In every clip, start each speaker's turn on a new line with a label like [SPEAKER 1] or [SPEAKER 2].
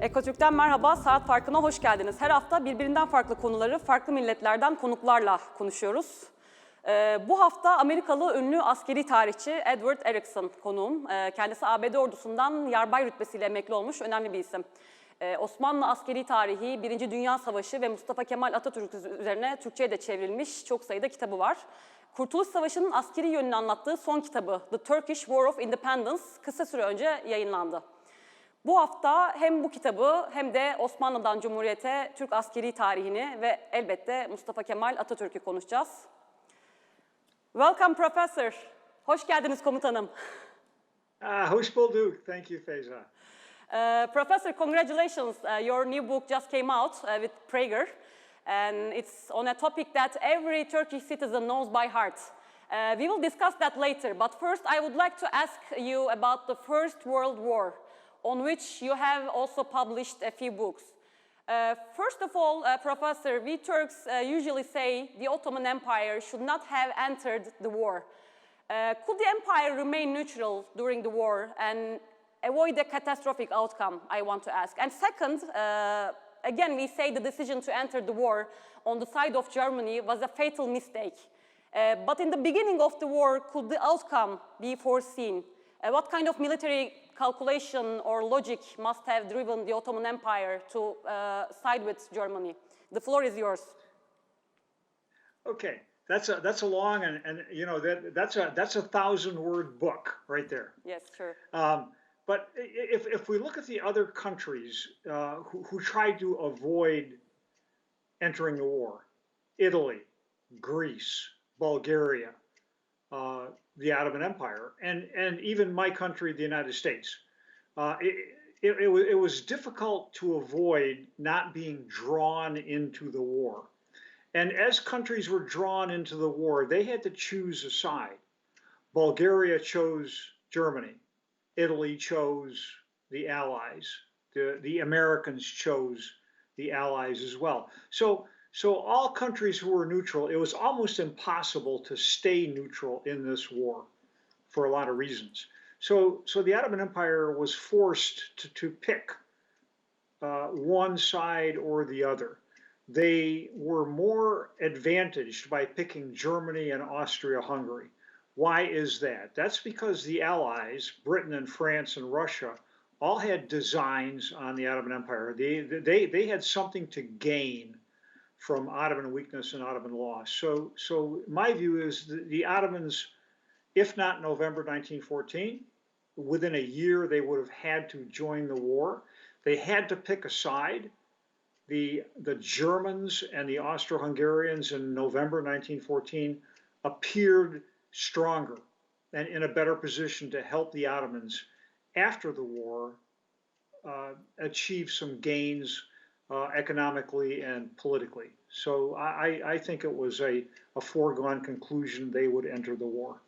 [SPEAKER 1] Ekotürk'ten merhaba, Saat Farkı'na hoş geldiniz. Her hafta birbirinden farklı konuları, farklı milletlerden konuklarla konuşuyoruz. Bu hafta Amerikalı ünlü askeri tarihçi Edward Erickson konuğum. Kendisi ABD ordusundan yarbay rütbesiyle emekli olmuş önemli bir isim. Osmanlı askeri tarihi, Birinci Dünya Savaşı ve Mustafa Kemal Atatürk üzerine Türkçe'ye de çevrilmiş çok sayıda kitabı var. Kurtuluş Savaşı'nın askeri yönünü anlattığı son kitabı The Turkish War of Independence kısa süre önce yayınlandı. Bu hafta hem bu kitabı hem de Osmanlı'dan Cumhuriyet'e Türk askeri tarihini ve elbette Mustafa Kemal Atatürk'ü konuşacağız. Welcome Professor. Hoş geldiniz komutanım.
[SPEAKER 2] Hoş bulduk. Thank you, Feyza.
[SPEAKER 1] Professor, congratulations. Your new book just came out with Prager. And it's on a topic that every Turkish citizen knows by heart. We will discuss that later. But first, I would like to ask you about the First World War, on which you have also published a few books. First of all, Professor, we Turks usually say the Ottoman Empire should not have entered the war. Could the empire remain neutral during the war and avoid a catastrophic outcome, I want to ask. And second, again, we say the decision to enter the war on the side of Germany was a fatal mistake. But in the beginning of the war, could the outcome be foreseen? What kind of military calculation or logic must have driven the Ottoman Empire to side with Germany? The floor is yours.
[SPEAKER 2] Okay, that's a long and you know that's a 1,000-word book right there.
[SPEAKER 1] Yes, sure.
[SPEAKER 2] But if we look at the other countries who tried to avoid entering the war, Italy, Greece, Bulgaria, the Ottoman Empire, and even my country, the United States, it was difficult to avoid not being drawn into the war. And as countries were drawn into the war, they had to choose a side. Bulgaria chose Germany. Italy chose the Allies. The Americans chose the Allies as well. So all countries who were neutral, it was almost impossible to stay neutral in this war for a lot of reasons. So the Ottoman Empire was forced to pick one side or the other. They were more advantaged by picking Germany and Austria-Hungary. Why is that? That's because the Allies, Britain and France and Russia, all had designs on the Ottoman Empire. They had something to gain from Ottoman weakness and Ottoman loss. So my view is the Ottomans, if not November 1914, within a year they would have had to join the war. They had to pick a side. The Germans and the Austro-Hungarians in November 1914 appeared stronger and in a better position to help the Ottomans after the war achieve some gains economically and politically. So I think it was a foregone conclusion they would enter the war.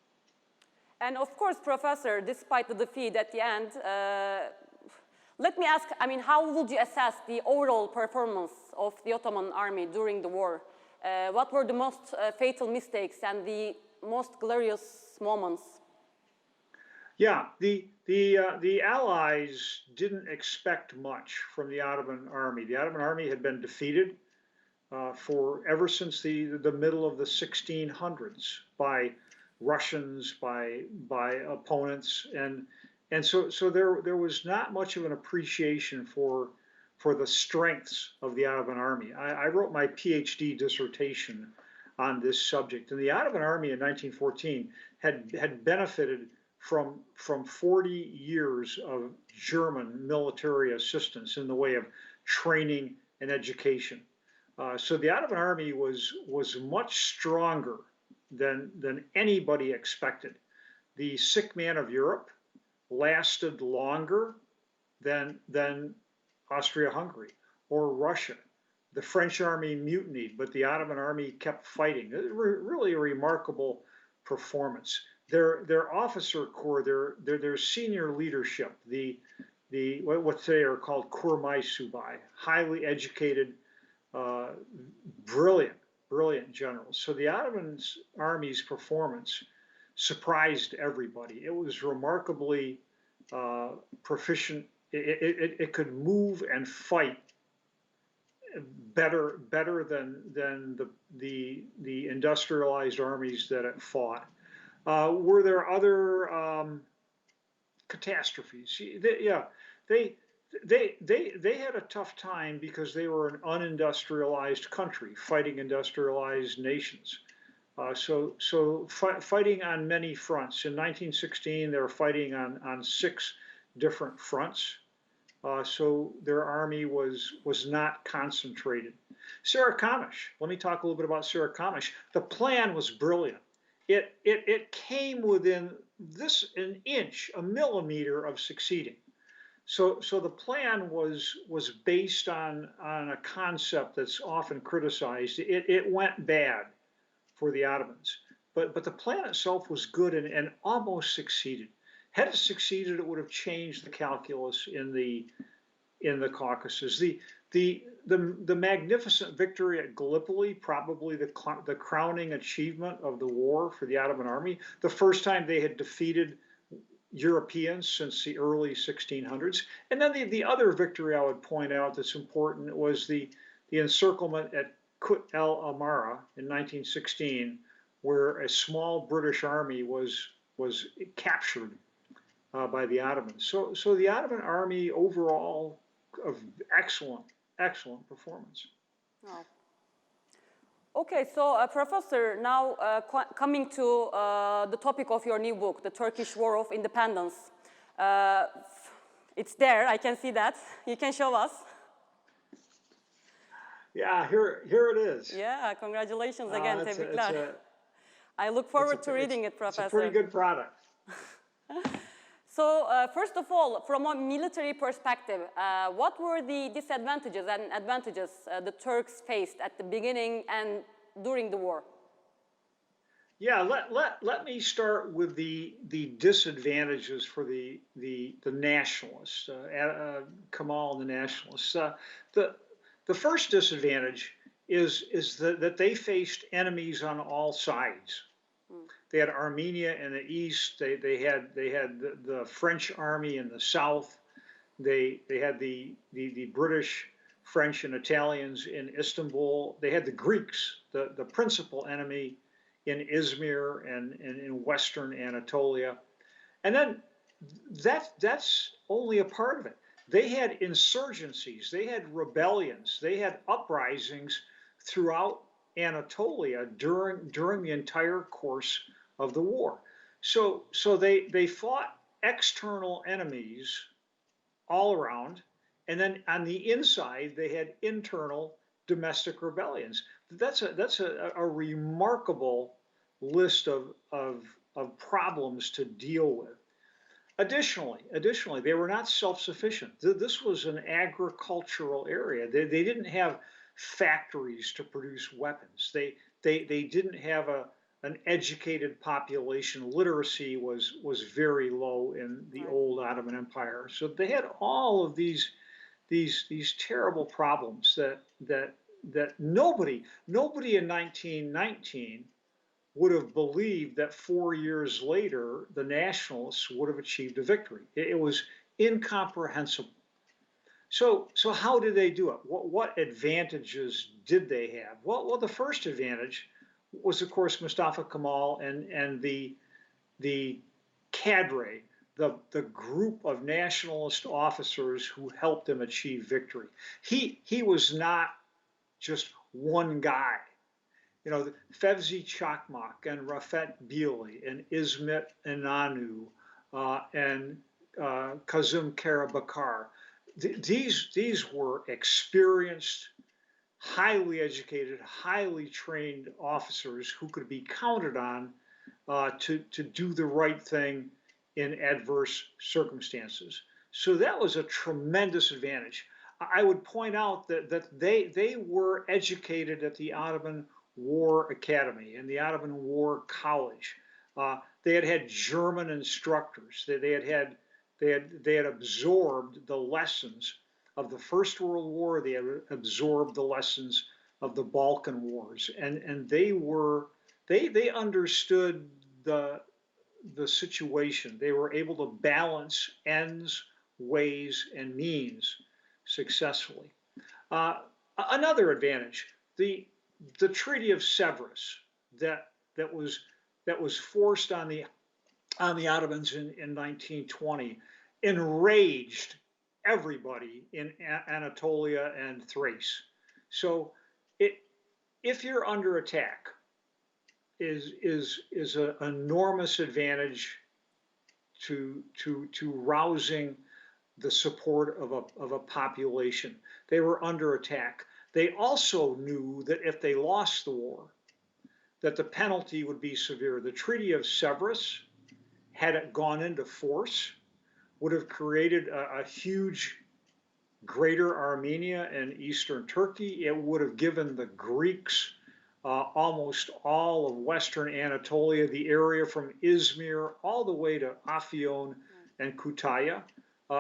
[SPEAKER 1] And of course, Professor, despite the defeat at the end, let me ask, I mean, how would you assess the overall performance of the Ottoman army during the war? What were the most fatal mistakes and the most glorious moments?
[SPEAKER 2] Yeah, the Allies didn't expect much from the Ottoman army. The Ottoman army had been defeated ever since the middle of the 1600s by Russians, by opponents, and so there was not much of an appreciation for the strengths of the Ottoman army. I wrote my PhD dissertation on this subject, and the Ottoman army in 1914 had benefited from 40 years of German military assistance in the way of training and education. So the Ottoman army was much stronger than anybody expected. The sick man of Europe lasted longer than Austria-Hungary or Russia. The French army mutinied, but the Ottoman army kept fighting. It was really a remarkable performance. Their officer corps, their senior leadership, what today are called kurmay subay, highly educated, brilliant generals. So the Ottoman army's performance surprised everybody. It was remarkably proficient it could move and fight better than the industrialized armies that it fought. Were there other catastrophes? They had a tough time because they were an unindustrialized country fighting industrialized nations. So fighting on many fronts. In 1916, they were fighting on 6 different fronts. So their army was not concentrated. Sarah Kamish, let me talk a little bit about Sarah Kamish. The plan was brilliant. It came within an inch, a millimeter of succeeding. So the plan was based on a concept that's often criticized. It went bad for the Ottomans, but the plan itself was good and almost succeeded. Had it succeeded, it would have changed the calculus in the Caucasus. The magnificent victory at Gallipoli, probably the crowning achievement of the war for the Ottoman army. The first time they had defeated Europeans since the early 1600s. And then the other victory I would point out that's important was the encirclement at Kut el Amara in 1916, where a small British army was captured by the Ottomans. So the Ottoman army overall of excellent performance.
[SPEAKER 1] Oh. Okay, so Professor, now coming to the topic of your new book, The Turkish War of Independence. It's there, I can see that. You can show us.
[SPEAKER 2] Yeah, here it is.
[SPEAKER 1] Yeah, congratulations again, tebrikler. I look forward to reading it, Professor.
[SPEAKER 2] It's a pretty good product.
[SPEAKER 1] So, first of all, from a military perspective, what were the disadvantages and advantages the Turks faced at the beginning and during the war?
[SPEAKER 2] Yeah, let me start with the disadvantages for the nationalists, Kemal and the nationalists. The first disadvantage is that they faced enemies on all sides. They had Armenia in the east. They had the French army in the south. They had the British, French, and Italians in Istanbul. They had the Greeks, the principal enemy in Izmir and in western Anatolia. And then that's only a part of it. They had insurgencies, they had rebellions, they had uprisings throughout Anatolia during the entire course of the war. So they fought external enemies all around, and then on the inside they had internal domestic rebellions. That's a remarkable list of problems to deal with. Additionally, they were not self-sufficient. This was an agricultural area. They didn't have factories to produce weapons. They didn't have an educated population. Literacy was very low in the old Ottoman Empire. So they had all of these terrible problems that nobody in 1919 would have believed that 4 years later the nationalists would have achieved a victory. It was incomprehensible. So how did they do it? What advantages did they have? Well, the first advantage was, of course, Mustafa Kemal and the cadre, the group of nationalist officers who helped him achieve victory. He was not just one guy. You know, Fevzi Çakmak and Rafet Bili and İsmet İnönü and Kazım Karabakar. These were experienced, highly educated, highly trained officers who could be counted on to do the right thing in adverse circumstances. So that was a tremendous advantage. I would point out that they were educated at the Ottoman War Academy and the Ottoman War College. They had German instructors. They had absorbed the lessons of the First World War. They had absorbed the lessons of the Balkan Wars, and they understood the situation. They were able to balance ends ways and means successfully. Another advantage, the Treaty of Sevres that was forced on the Ottomans in 1920 enraged everybody in Anatolia and Thrace. So if you're under attack, is an enormous advantage to rousing the support of a population. They were under attack. They also knew that if they lost the war, that the penalty would be severe. The Treaty of Sevres, had it gone into force, would have created a huge greater Armenia and Eastern Turkey. It would have given the Greeks almost all of Western Anatolia, the area from Izmir all the way to Afyon and Kütahya.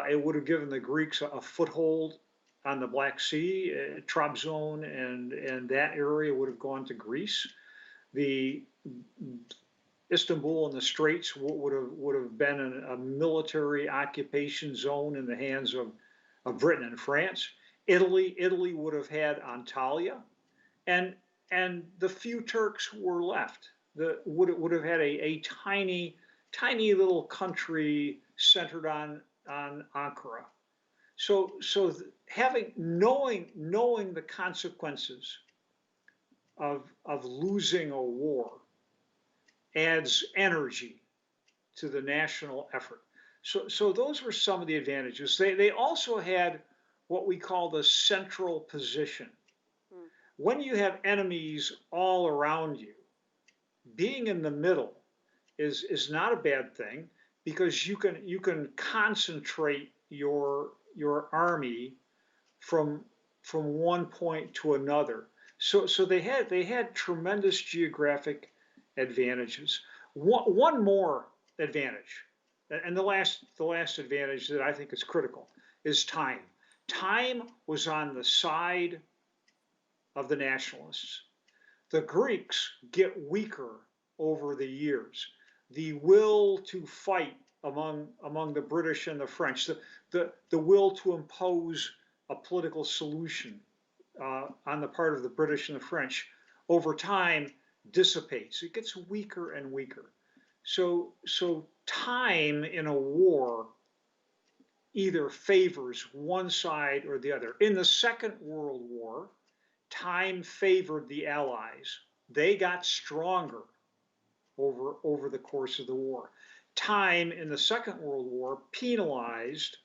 [SPEAKER 2] It would have given the Greeks a foothold on the Black Sea. Trabzon and that area would have gone to Greece. The Istanbul and the Straits would have been a military occupation zone in the hands of Britain and France. Italy would have had Antalya, and the few Turks who were left would have had a tiny little country centered on Ankara. So knowing the consequences of losing a war adds energy to the national effort. So those were some of the advantages. They also had what we call the central position. When you have enemies all around you, being in the middle is not a bad thing, because you can concentrate your army from one point to another. So they had tremendous geographic advantages. One more advantage, and the last advantage that I think is critical, is time. Time was on the side of the nationalists. The Greeks get weaker over the years. The will to fight among the British and the French, the will to impose a political solution on the part of the British and the French, over time dissipates. It gets weaker and weaker. So time in a war either favors one side or the other. In the Second World War, time favored the Allies. They got stronger over the course of the war. Time in the Second World War penalized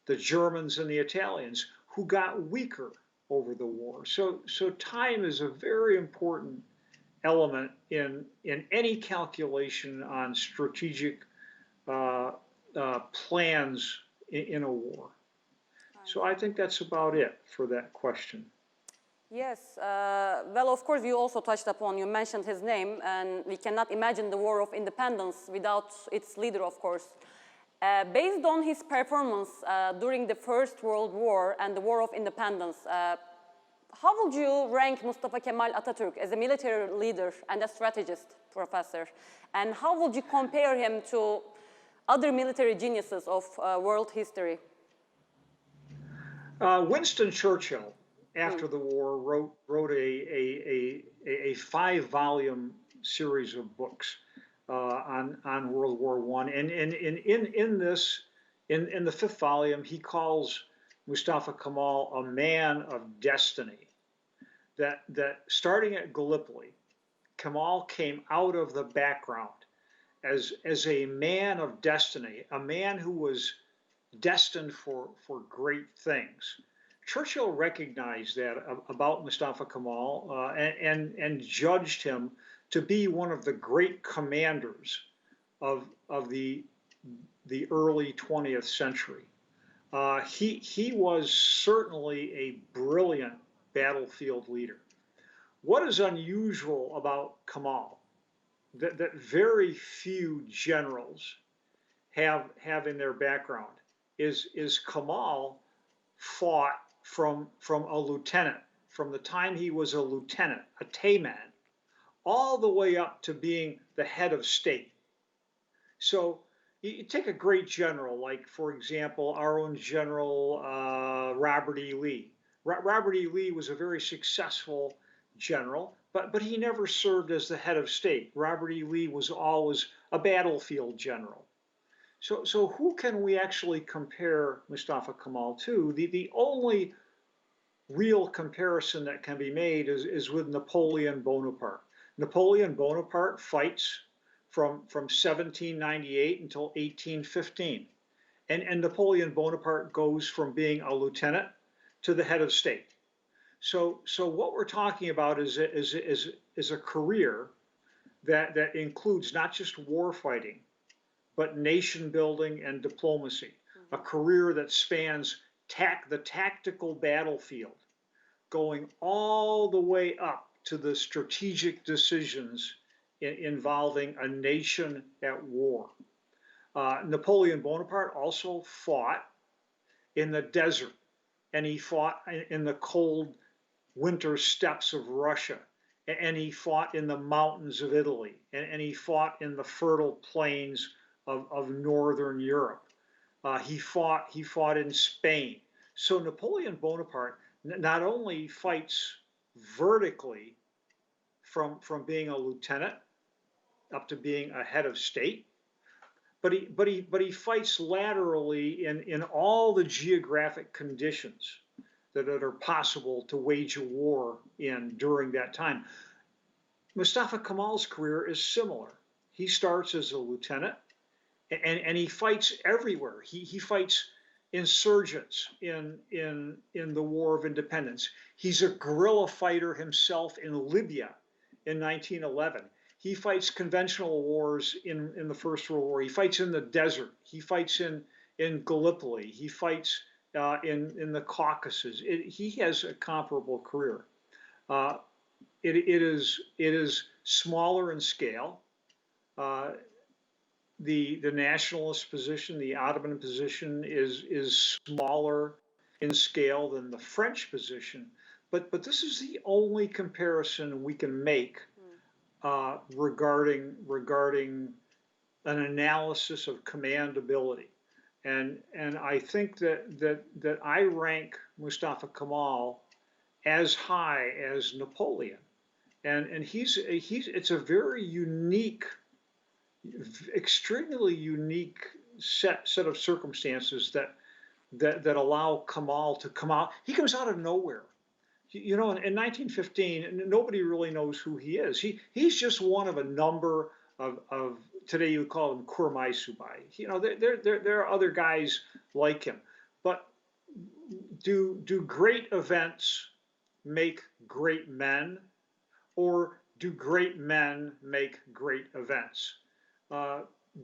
[SPEAKER 2] the Germans and the Italians, who got weaker over the war. So time is a very important element in any calculation on strategic plans in a war. So I think that's about it for that question.
[SPEAKER 1] Yes, well, of course, you also touched upon, you mentioned his name, and we cannot imagine the War of Independence without its leader, of course. Based on his performance during the First World War and the War of Independence, how would you rank Mustafa Kemal Atatürk as a military leader and a strategist, Professor? And how would you compare him to other military geniuses of world history?
[SPEAKER 2] Winston Churchill, after the war, wrote a 5-volume series of books on World War I, and in the 5th volume, he calls Mustafa Kemal a man of destiny. That starting at Gallipoli, Kemal came out of the background as a man of destiny, a man who was destined for great things. Churchill recognized that about Mustafa Kemal and judged him to be one of the great commanders of the early 20th century. He was certainly a brilliant battlefield leader. What is unusual about Kemal that very few generals have in their background is Kemal fought from a lieutenant, from the time he was a lieutenant, a Tayman, all the way up to being the head of state. So You take a great general, like, for example, our own General Robert E. Lee. Robert E. Lee was a very successful general, but he never served as the head of state. Robert E. Lee was always a battlefield general. So who can we actually compare Mustafa Kemal to? The only real comparison that can be made is with Napoleon Bonaparte. Napoleon Bonaparte fights from 1798 until 1815. And Napoleon Bonaparte goes from being a lieutenant to the head of state. So what we're talking about is a career that includes not just war fighting, but nation building and diplomacy. A career that spans the tactical battlefield, going all the way up to the strategic decisions involving a nation at war. Napoleon Bonaparte also fought in the desert, and he fought in the cold winter steppes of Russia, and he fought in the mountains of Italy, and he fought in the fertile plains of Northern Europe. He fought in Spain. So Napoleon Bonaparte not only fights vertically from being a lieutenant up to being a head of state, but he fights laterally in all the geographic conditions that are possible to wage a war in during that time. Mustafa Kemal's career is similar. He starts as a lieutenant, and he fights everywhere. He fights insurgents in the War of Independence. He's a guerrilla fighter himself in Libya in 1911. He fights conventional wars in the First World War. He fights in the desert. He fights in Gallipoli. He fights in the Caucasus. He has a comparable career. It is smaller in scale. The nationalist position, the Ottoman position, is smaller in scale than the French position, but this is the only comparison we can make regarding an analysis of command ability, and I think that I rank Mustafa Kemal as high as Napoleon, and it's a very unique, extremely unique set of circumstances that allow Kemal to come out. He comes out of nowhere. You know, in 1915, nobody really knows who he is. He's just one of a number of today you would call them kurmaisubai. You know, there are other guys like him. But do great events make great men, or do great men make great events?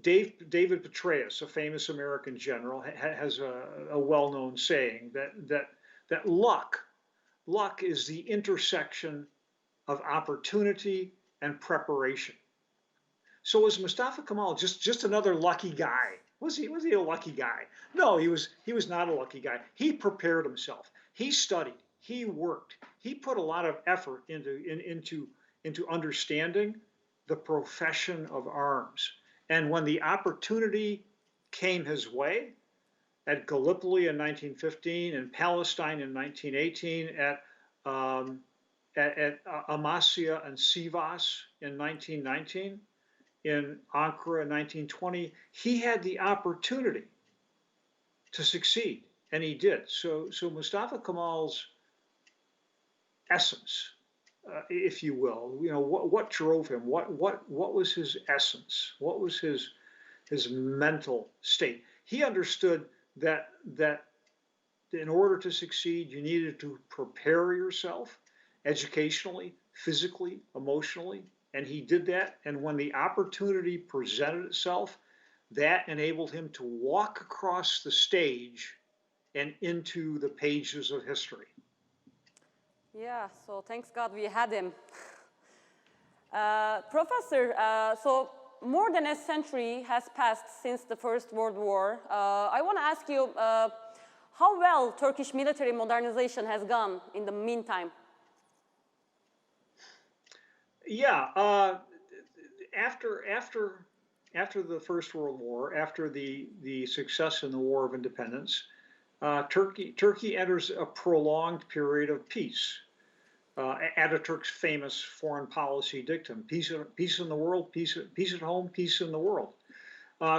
[SPEAKER 2] David Petraeus, a famous American general, has a well-known saying that luck is the intersection of opportunity and preparation. So was Mustafa Kemal just another lucky guy? Was he a lucky guy? No, he was not a lucky guy. He prepared himself. He studied. He worked. He put a lot of effort into understanding the profession of arms. And when the opportunity came his way, at Gallipoli in 1915, in Palestine in 1918, at Amasya and Sivas in 1919, in Ankara in 1920, he had the opportunity to succeed, and he did. So Mustafa Kemal's essence, if you will, you know, what drove him? What was his essence? What was his mental state? He understood that in order to succeed, you needed to prepare yourself educationally, physically, emotionally, and he did that. And when the opportunity presented itself, that enabled him to walk across the stage and into the pages of history.
[SPEAKER 1] Yeah, so thanks God we had him. Professor, so more than a century has passed since the First World War. I want to ask you how well Turkish military modernization has gone in the meantime.
[SPEAKER 2] Yeah, after the First World War, after the success in the War of Independence, Turkey enters a prolonged period of peace. Ataturk's famous foreign policy dictum: peace in the world, peace at home, peace in the world.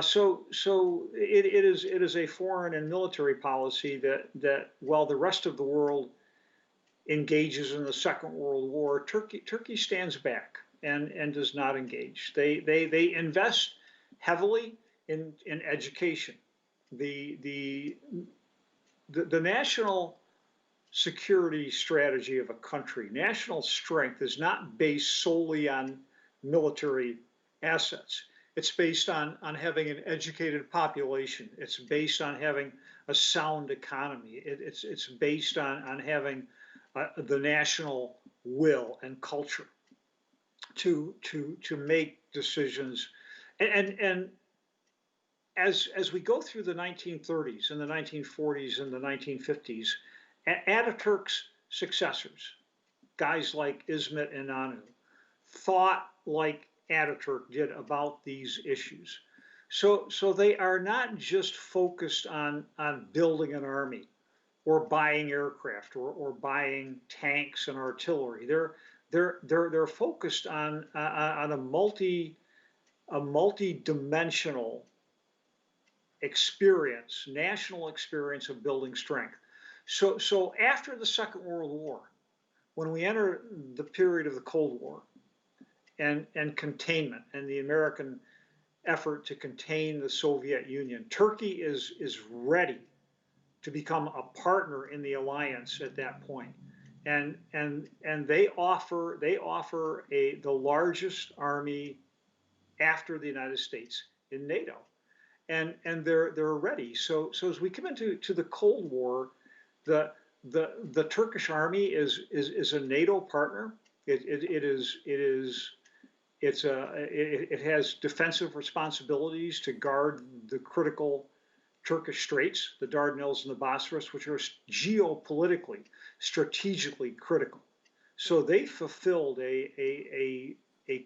[SPEAKER 2] So it is a foreign and military policy that while the rest of the world engages in the Second World War, Turkey stands back and does not engage. They invest heavily in education. The national security strategy of a country, national strength, is not based solely on military assets. It's based on having an educated population. It's based on having a sound economy. It's based on having the national will and culture to make decisions. And as we go through the 1930s and the 1940s and the 1950s, Ataturk's successors, guys like İsmet İnönü, thought like Ataturk did about these issues. So they are not just focused on building an army or buying aircraft or buying tanks and artillery. They're focused on a multi-dimensional experience, national experience of building strength. So after the Second World War, when we enter the period of the Cold War and containment and the American effort to contain the Soviet Union, Turkey is ready to become a partner in the alliance at that point. And they offer the largest army after the United States in NATO. And they're ready. So as we come into the Cold War, the Turkish army is a NATO partner. It has defensive responsibilities to guard the critical Turkish straits, the Dardanelles and the Bosphorus, which are geopolitically, strategically critical. So they fulfilled a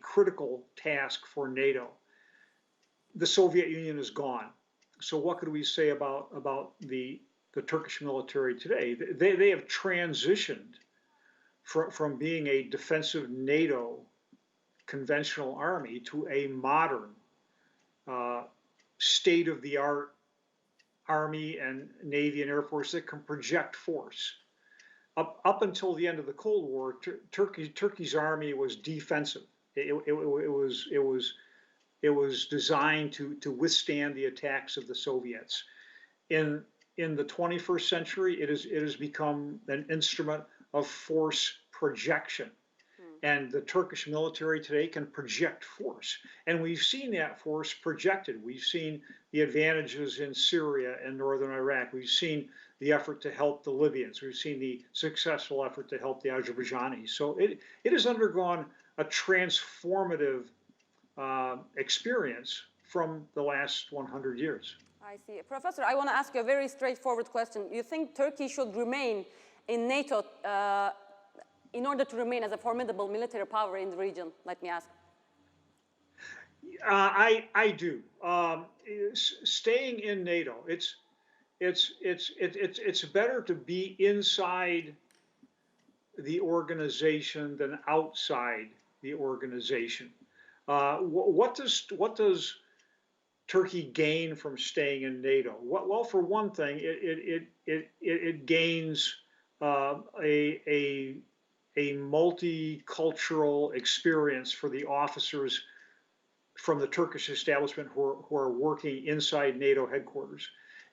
[SPEAKER 2] critical task for NATO. The Soviet Union is gone. So what could we say about the Turkish military today? They have transitioned from being a defensive NATO conventional army to a modern, state-of-the-art army and Navy and Air Force that can project force. Up until the end of the Cold War, Turkey's army was defensive. It was designed to withstand the attacks of the Soviets. In the 21st century, it has become an instrument of force projection. And the Turkish military today can project force. And we've seen that force projected. We've seen the advantages in Syria and northern Iraq. We've seen the effort to help the Libyans. We've seen the successful effort to help the Azerbaijanis. So it has undergone a transformative experience from the last 100 years.
[SPEAKER 1] I see. Professor, I want to ask you a very straightforward question. You think Turkey should remain in NATO in order to remain as a formidable military power in the region? Let me ask.
[SPEAKER 2] I do. Staying in NATO, it's better to be inside the organization than outside the organization. What does Turkey gain from staying in NATO? Well, for one thing, it gains a multicultural experience for the officers from the Turkish establishment who are working inside NATO headquarters.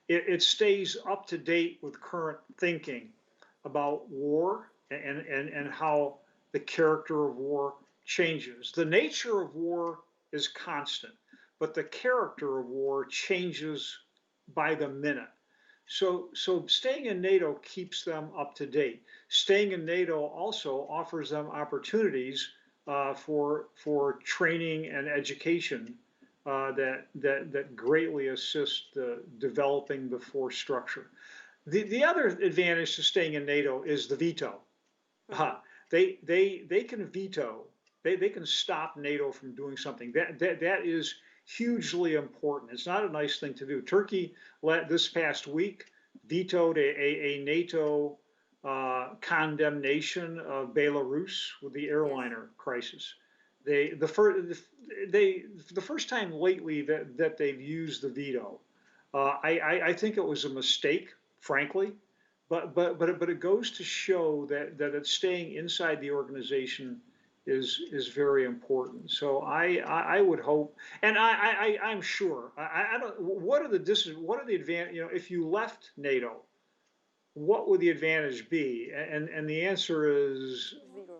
[SPEAKER 2] It stays up to date with current thinking about war and how the character of war changes. The nature of war is constant, but the character of war changes by the minute. So staying in NATO keeps them up to date. Staying in NATO also offers them opportunities for training and education that greatly assist developing the force structure. The other advantage to staying in NATO is the veto. They can veto. They can stop NATO from doing something. That is hugely important. It's not a nice thing to do. Turkey, this past week, vetoed a NATO condemnation of Belarus with the airliner crisis. The first time lately that they've used the veto. I think it was a mistake, frankly, but it goes to show that it's staying inside the organization is very important. So I would hope, and I'm sure. I don't. What are the advantage? You know, if you left NATO, what would the advantage be? And the answer is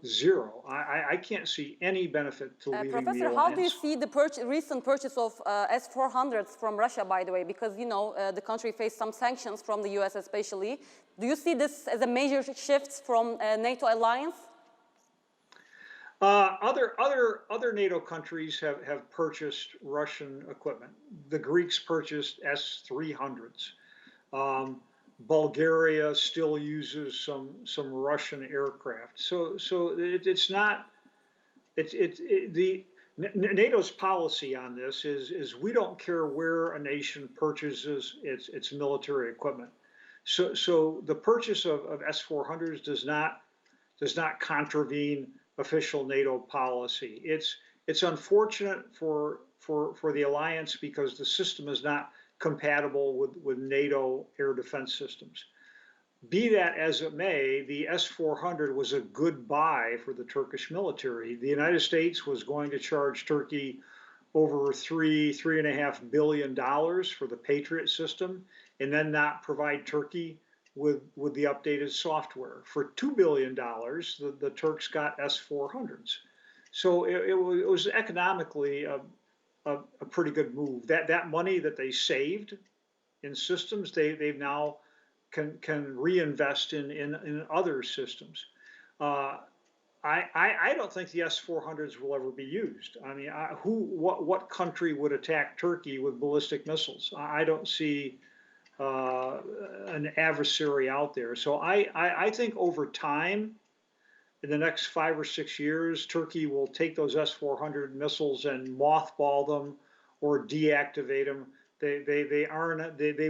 [SPEAKER 2] zero. I can't see any benefit to leaving
[SPEAKER 1] Professor,
[SPEAKER 2] the alliance.
[SPEAKER 1] how do you see the recent purchase of S-400s from Russia, by the way? Because, you know, the country faced some sanctions from the US especially. Do you see this as a major shift from NATO alliance?
[SPEAKER 2] Other NATO countries have purchased Russian equipment. The Greeks purchased S-300s. Bulgaria still uses some Russian aircraft. So it's not. NATO's policy on this is we don't care where a nation purchases its military equipment. So the purchase of S-400s does not contravene official NATO policy. It's unfortunate for the alliance because the system is not compatible with NATO air defense systems. Be that as it may, the S-400 was a good buy for the Turkish military. The United States was going to charge Turkey over $3.5 billion for the Patriot system, and then not provide Turkey with the updated software. For $2 billion, the Turks got S-400s. So it was economically a pretty good move. That money that they saved in systems, they now can reinvest in other systems. I don't think the S-400s will ever be used. I mean, what country would attack Turkey with ballistic missiles? I don't see an adversary out there. So I think over time, in the next 5 or 6 years, Turkey will take those S-400 missiles and mothball them or deactivate them. They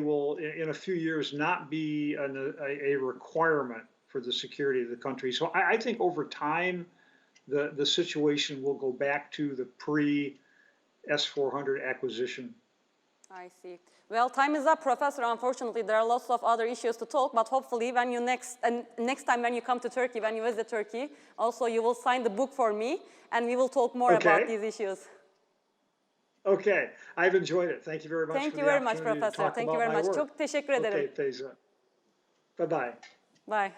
[SPEAKER 2] will, in a few years, not be a requirement for the security of the country. So I think over time, the situation will go back to the pre-S-400 acquisition.
[SPEAKER 1] I see. Well, time is up, Professor. Unfortunately, there are lots of other issues to talk, but hopefully when you next time when you come to Turkey, when you visit Turkey, also you will sign the book for me, and we will talk more about these issues.
[SPEAKER 2] Okay, I've enjoyed it. Thank you very much.
[SPEAKER 1] Thank you very much, Professor. Thank you very much. Çok teşekkür ederim.
[SPEAKER 2] Okay, Feyza. Bye-bye.
[SPEAKER 1] Bye.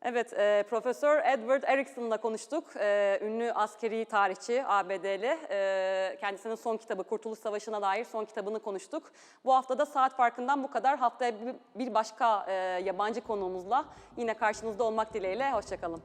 [SPEAKER 1] Evet, Profesör Edward Erickson'la konuştuk. Ünlü askeri tarihçi, ABD'li. Kendisinin son kitabı, Kurtuluş Savaşı'na dair son kitabını konuştuk. Bu haftada Saat Farkı'ndan bu kadar. Haftaya bir başka yabancı konuğumuzla yine karşınızda olmak dileğiyle. Hoşça kalın.